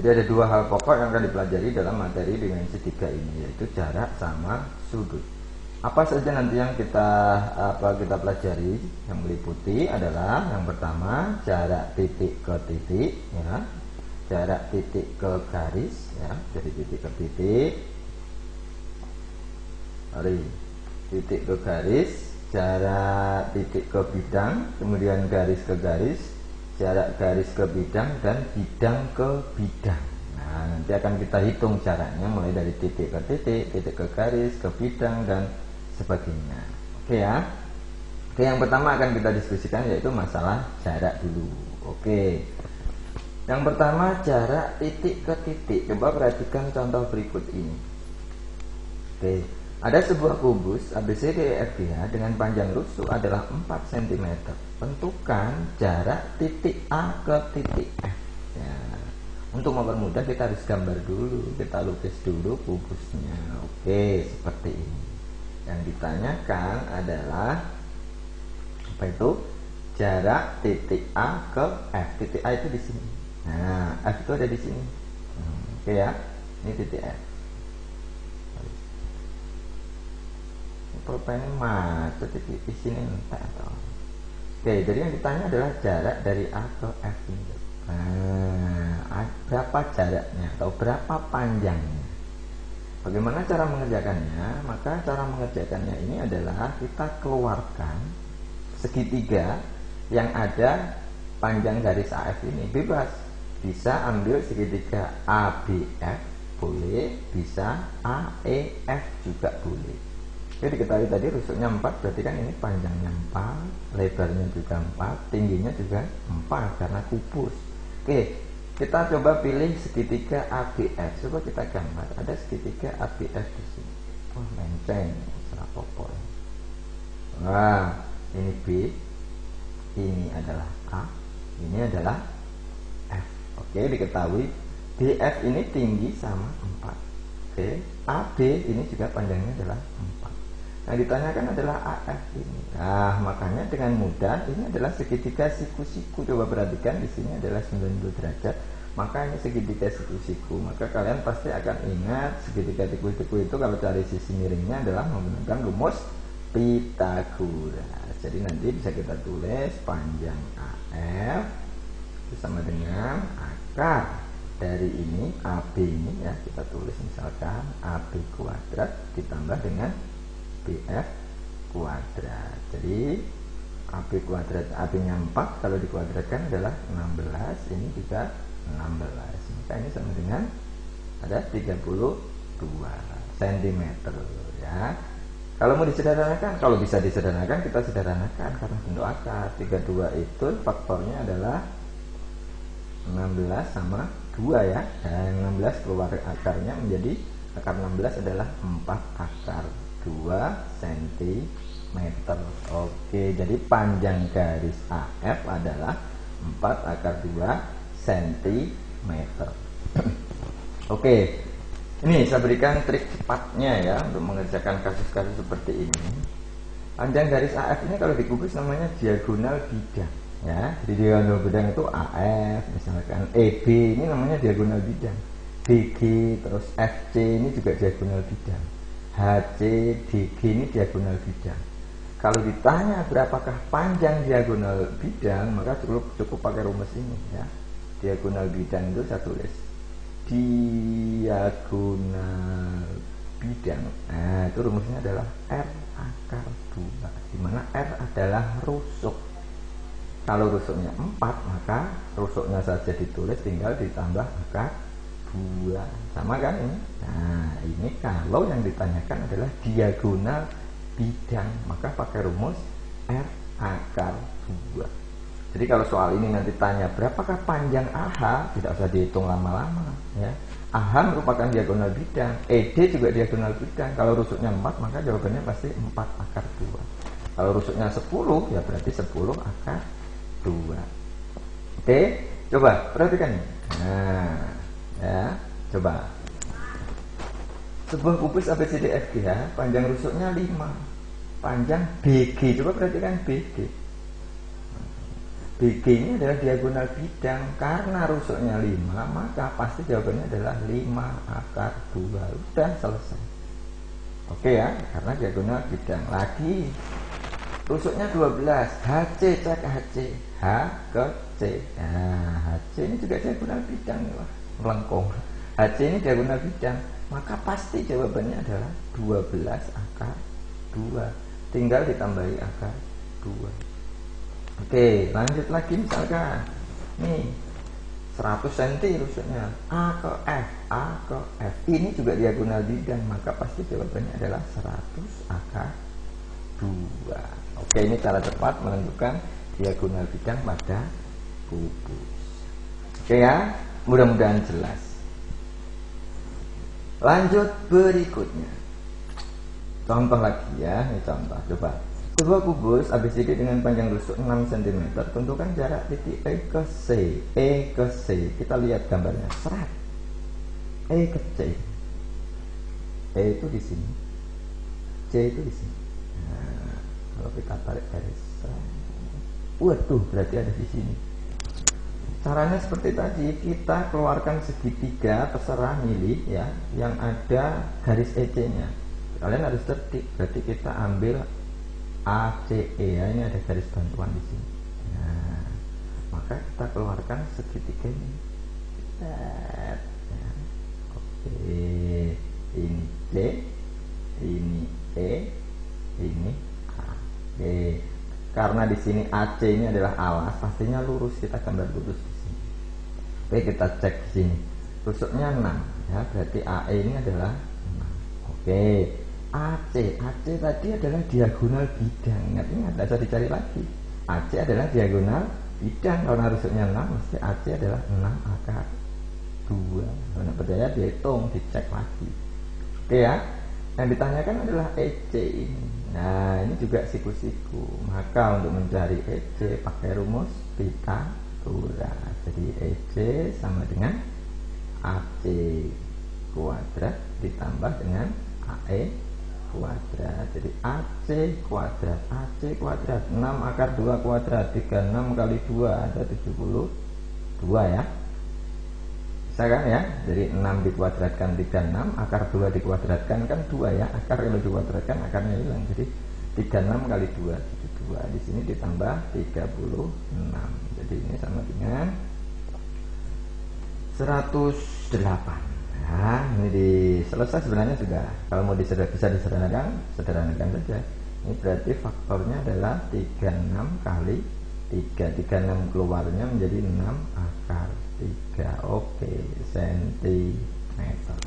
Jadi ada dua hal pokok yang akan dipelajari dalam materi dimensi 3 ini, yaitu jarak sama sudut. Apa saja nanti yang kita pelajari yang meliputi adalah yang pertama jarak titik ke titik, ya, jarak titik ke garis, ya, dari titik ke titik, titik ke garis, jarak titik ke bidang, kemudian garis ke garis, jarak garis ke bidang, dan bidang ke bidang. Nah, nanti akan kita hitung jaraknya mulai dari titik ke titik, titik ke garis, ke bidang, dan sebagainya. Oke ya. Oke, yang pertama akan kita diskusikan yaitu masalah jarak dulu. Oke. Yang pertama jarak titik ke titik. Coba perhatikan contoh berikut ini. Oke. Ada sebuah kubus ABCDEFGH dengan panjang rusuk adalah 4 cm. Tentukan jarak titik A ke titik F. Ya. Untuk mempermudah kita harus gambar dulu, kita lukis dulu kubusnya. Oke, seperti ini. Yang ditanyakan adalah apa itu? Jarak titik A ke F. Titik A itu di sini. Nah, F itu ada di sini. Oke ya, ini titik F. Pulpen macet di sini entah atau. Oke, jadi yang ditanya adalah jarak dari A ke F ini. Nah, berapa jaraknya atau berapa panjangnya? Bagaimana cara mengerjakannya? Maka cara mengerjakannya ini adalah kita keluarkan segitiga yang ada panjang garis AF ini. Bebas, bisa ambil segitiga ABF boleh, bisa AEF juga boleh. Jadi diketahui tadi rusuknya 4, berarti kan ini panjangnya 4, lebarnya juga 4, tingginya juga 4 karena kubus. Oke, kita coba pilih segitiga ABF. Coba kita gambar. Ada segitiga ABF di sini. Wah, menceng, serapopo. Wah, ini B, ini adalah A, ini adalah F. Oke, diketahui BF ini tinggi sama 4. Oke, AB ini juga panjangnya adalah 4. Yang ditanyakan adalah AF ini. Nah, makanya dengan mudah ini adalah segitiga siku-siku. Coba perhatikan di sini adalah 90 derajat. Maka ini segitiga siku-siku. Maka kalian pasti akan ingat segitiga siku-siku itu kalau cari sisi miringnya adalah menggunakan rumus Pythagoras. Jadi nanti bisa kita tulis panjang AF itu sama dengan akar dari ini AB ini, ya, kita tulis misalkan AB kuadrat ditambah dengan BF kuadrat. Jadi AB kuadrat, AB nya 4 kalau dikuadratkan adalah 16. Ini juga 16. Maka ini sama dengan ada 32 cm, ya. Kalau mau disederhanakan, kalau bisa disederhanakan kita sederhanakan karena bentuk akar. 32 itu faktornya adalah 16 sama 2, ya. Dan 16 keluar akarnya menjadi akar 16 adalah 4 akar 2 cm. Oke, jadi panjang garis AF adalah 4 akar 2 cm. Oke, ini saya berikan trik cepatnya ya untuk mengerjakan kasus-kasus seperti ini. Panjang garis AF ini kalau dikubus namanya diagonal bidang, ya. Jadi diagonal bidang itu AF, misalkan EB ini namanya diagonal bidang, BG terus FC ini juga diagonal bidang, HC, DG ini diagonal bidang. Kalau ditanya berapakah panjang diagonal bidang, maka cukup pakai rumus ini, ya. Diagonal bidang itu saya tulis diagonal bidang. Nah, itu rumusnya adalah R akar 2, di mana R adalah rusuk. Kalau rusuknya 4, maka rusuknya saja ditulis, tinggal ditambah akar 2. Sama kan ini? Nah, ini kalau yang ditanyakan adalah diagonal bidang, maka pakai rumus R akar 2. Jadi kalau soal ini nanti tanya berapakah panjang AH, tidak usah dihitung lama-lama, ya. AH merupakan diagonal bidang, ED juga diagonal bidang. Kalau rusuknya 4, maka jawabannya pasti 4 akar 2. Kalau rusuknya 10, ya berarti 10 akar 2. Oke, coba perhatikan ini. Nah, ya, coba. Sebuah kubus ABCDEFGH, panjang rusuknya 5, panjang BG. Coba perhatikan BG. BG ini adalah diagonal bidang. Karena rusuknya 5, maka pasti jawabannya adalah 5 akar 2. Udah selesai. Oke ya, karena diagonal bidang. Lagi rusuknya 12, HC, cek HC, H ke C. Nah, HC ini juga diagonal bidang. Wah, melengkung. HC ini diagonal bidang, maka pasti jawabannya adalah 12 akar 2. Tinggal ditambahi akar 2. Oke, lanjut lagi misalkan nih 100 cm rusuknya A ke F, A ke F. Ini juga diagonal bidang, maka pasti jawabannya adalah 100 akar 2. Oke, ini cara cepat menentukan diagonal bidang pada kubus. Oke ya, mudah-mudahan jelas. Lanjut berikutnya. Contoh lagi ya, ini contoh. Coba. Sebuah kubus ABCD dengan panjang rusuk 6 cm. Tentukan jarak titik E ke C. E ke C. Kita lihat gambarnya. Serat. E ke C. E itu di sini. C itu di sini. Nah, kalau kita tarik garis. Waduh, berarti ada di sini. Caranya seperti tadi, kita keluarkan segitiga, terserah milih ya, yang ada garis EC-nya. Kalian harus cerdik, berarti kita ambil ACE ya, ini ada garis bantuan di sini. Nah, maka kita keluarkan segitiga ini. Ya. Oke, ini C, ini E, ini A. Oke, karena di sini AC ini adalah alas, pastinya lurus, kita gambar lurus di sini. Oke, kita cek di sini. Rusuknya 6 ya, berarti AE ini adalah 6. Oke. AC tadi adalah diagonal bidang. Ingat, tidak usah dicari lagi. AC adalah diagonal bidang. Kalau rusuknya 6, mesti AC adalah 6 akar 2. Kalau tidak percaya dihitung, dicek lagi. Oke ya. Yang ditanyakan adalah EC ini. Nah, ini juga siku-siku. Maka untuk mencari EC pakai rumus Pythagoras. Jadi EC sama dengan AC kuadrat ditambah dengan AE kuadrat. Jadi AC kuadrat 6 akar 2 kuadrat, 36 kali 2 ada 72 ya, bisa kan ya. Jadi 6 dikuadratkan 36, akar 2 dikuadratkan kan 2 ya, akar kalau dikuadratkan akarnya hilang. Jadi 36 kali 2 72. Di sini ditambah 36. Jadi ini sama dengan 108. Nah, ini selesai sebenarnya sudah. Kalau mau bisa disederhanakan, sederhanakan saja. Ini berarti faktornya adalah 36 kali 3. 36 keluarnya menjadi 6 akar 3. Oke, sentimeter.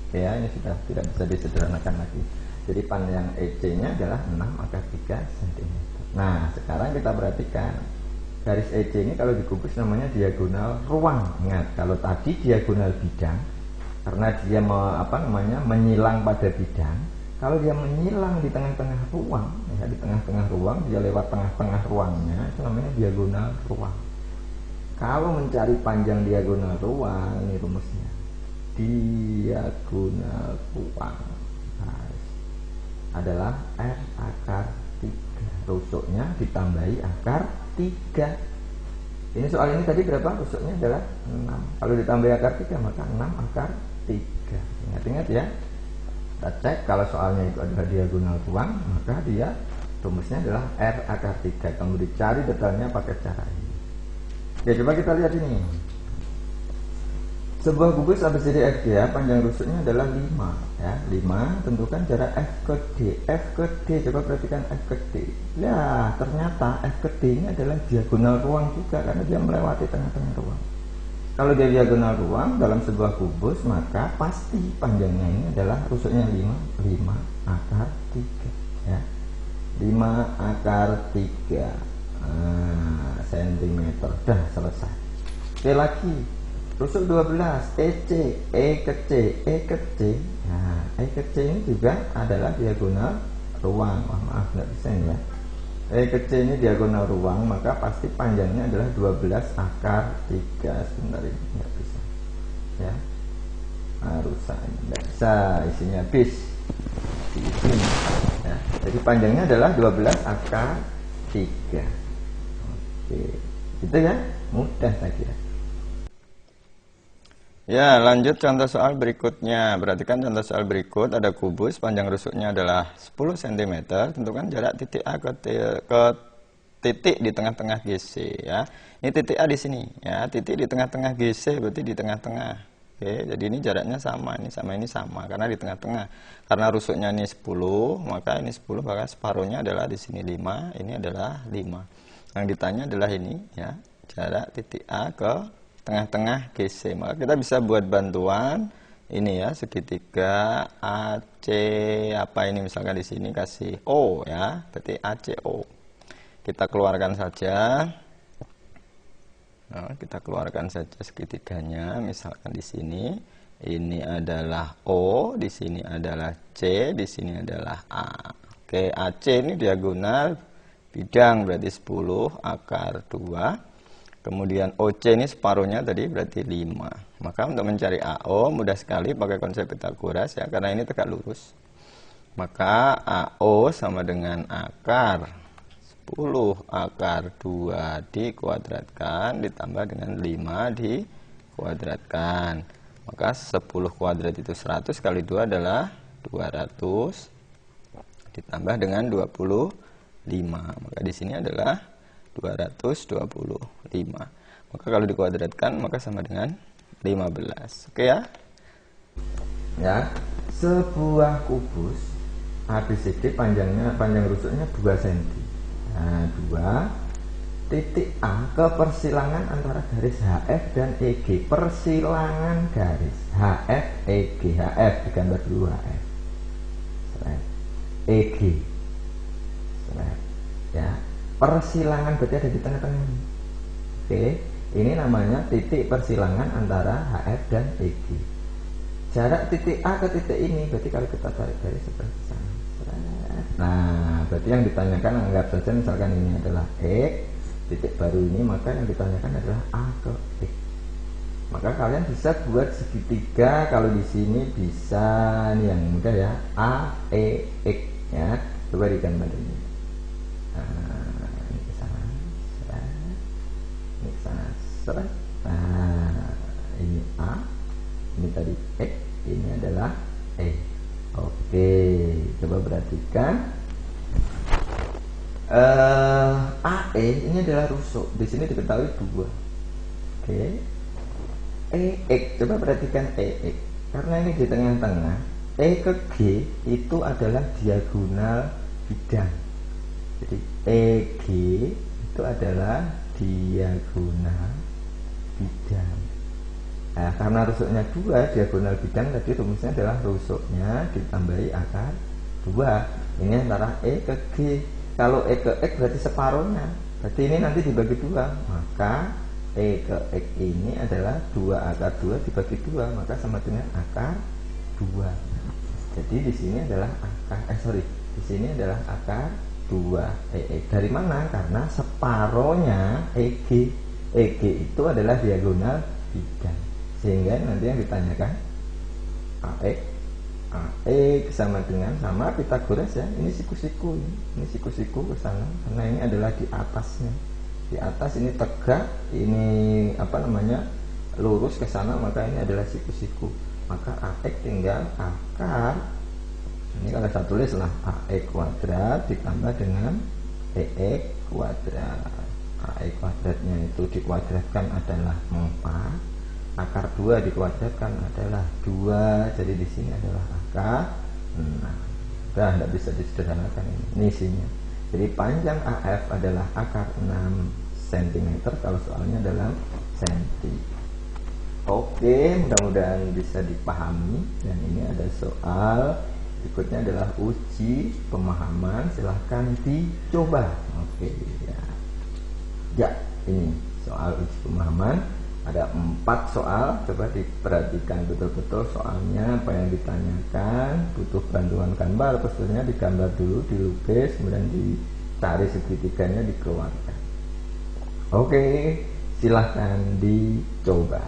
Oke ya, ini sudah tidak bisa disederhanakan lagi. Jadi panjang EC-nya adalah 6 akar 3 cm. Nah, sekarang kita perhatikan. Garis EC ini kalau dikubus namanya diagonal ruang. Ingat, kalau tadi diagonal bidang, karena dia menyilang pada bidang. Kalau dia menyilang di tengah-tengah ruang ya, di tengah-tengah ruang, dia lewat tengah-tengah ruangnya, itu namanya diagonal ruang. Kalau mencari panjang diagonal ruang, ini rumusnya diagonal ruang adalah R akar 3. Rusuknya ditambahi akar 3. Ini soal ini tadi berapa? Rusuknya adalah 6. Kalau ditambahi akar 3 maka 6 akar 3. Ingat-ingat ya. Kita cek kalau soalnya itu adalah diagonal ruang, maka dia rumusnya adalah R akar 3. Kamu dicari detailnya pakai cara ini. Oke, coba kita lihat ini. Sebuah kubus ABCD FG ya, panjang rusuknya adalah 5 ya. 5, tentukan jarak F ke D. F ke D, coba perhatikan F ke D. Ya, ternyata F ke D ini adalah diagonal ruang juga, karena dia melewati tengah-tengah ruang. Kalau dia diagonal ruang dalam sebuah kubus, maka pasti panjangnya ini adalah rusuknya 5 akar 3 ya. 5 akar 3 cm. Dah selesai. Oke, lagi rusuk 12 EC, E ke C, E ke C. Nah, E ke C ini juga adalah diagonal ruang. Wah, maaf nggak bisa ini ya. E ke C ini diagonal ruang, maka pasti panjangnya adalah 12 akar 3. Sebentar, ini nggak bisa ya, harus nggak bisa, isinya bis di sini ya. Jadi panjangnya adalah 12 akar 3. Oke, Itu ya, mudah saya kira. Ya, lanjut contoh soal berikutnya. Perhatikan contoh soal berikut, ada kubus, panjang rusuknya adalah 10 cm. Tentukan jarak titik A ke titik di tengah-tengah GC ya. Ini titik A di sini ya, titik di tengah-tengah GC berarti di tengah-tengah. Oke, jadi ini jaraknya sama, ini sama ini sama karena di tengah-tengah. Karena rusuknya ini 10, maka ini 10 maka separuhnya adalah di sini 5, ini adalah 5. Yang ditanya adalah ini ya, jarak titik A ke tengah-tengah GC. Maka kita bisa buat bantuan ini ya, segitiga AC apa ini misalkan di sini kasih O ya, berarti ACO. Kita keluarkan saja. Nah, kita keluarkan saja segitiganya. Misalkan di sini ini adalah O, di sini adalah C, di sini adalah A. Oke, AC ini diagonal bidang berarti 10 akar 2. Kemudian OC ini separuhnya tadi berarti 5. Maka untuk mencari AO mudah sekali pakai konsep Pythagoras ya, karena ini tegak lurus. Maka AO sama dengan akar 10 akar 2 dikuadratkan ditambah dengan 5 dikuadratkan. Maka 10 kuadrat itu 100 kali 2 adalah 200 ditambah dengan 25. Maka di sini adalah 225. Maka kalau dikuadratkan maka sama dengan 15. Oke ya? Ya, sebuah kubus ABCD panjang rusuknya 2 cm. Nah, 2 titik A ke persilangan antara garis HF dan EG. Persilangan garis HF EG. HF digambar dulu HF. EG. Ya, persilangan berarti ada di tengah-tengah. Oke, ini namanya titik persilangan antara HF dan EG. Jarak titik A ke titik ini berarti kalau kita tarik garis seperti sana. Nah, berarti yang ditanyakan anggap saja misalkan ini adalah X, titik baru ini, maka yang ditanyakan adalah A ke X. Maka kalian bisa buat segitiga, kalau di sini bisa nih yang mudah ya, A, E, X ya. Coba digambar ini. Nah, ini ke sana, ini ke sana, seret. Nah, ini A, ini tadi X, ini adalah E. Oke, coba perhatikan. AE ini adalah rusuk. Di sini diketahui 2. Oke. EX, coba perhatikan EX. Karena ini di tengah-tengah, E ke G itu adalah diagonal bidang. Jadi EG itu adalah diagonal bidang. Nah, karena rusuknya 2, diagonal bidang tadi rumusnya adalah rusuknya ditambahi akar 2. Ini antara E ke G. Kalau E ke X berarti separuhnya. Berarti ini nanti dibagi 2. Maka E ke X ini adalah 2 akar 2 dibagi 2. Maka sama dengan akar 2. Jadi di sini adalah di sini adalah akar 2 EX. Dari mana? Karena separuhnya EG. EG itu adalah diagonal bidang. Sehingga nanti yang ditanyakan AE sama dengan sama Pythagoras ya. Ini siku-siku, ini siku-siku ke sana karena ini adalah di atasnya. Di atas ini tegak, ini apa namanya? Lurus ke sana, maka ini adalah siku-siku. Maka AX tinggal akar. Ini kalau saya tulis lah AE kuadrat ditambah dengan EX kuadrat. AE kuadratnya itu dikuadratkan adalah 4. Akar 2 dikuadratkan adalah 2. Jadi di sini adalah akar 6. Udah tidak bisa disederhanakan ini isinya. Jadi panjang AF adalah akar 6 cm kalau soalnya dalam senti. Oke, mudah-mudahan bisa dipahami. Dan ini ada soal berikutnya adalah uji pemahaman. Silahkan dicoba. Oke ya. Ya, ini soal uji pemahaman. Ada 4 soal, coba diperhatikan betul-betul soalnya apa yang ditanyakan. Butuh bantuan gambar, pastinya digambar dulu, dilukis, kemudian dicari segitiganya, dikeluarkan. Oke, silahkan dicoba.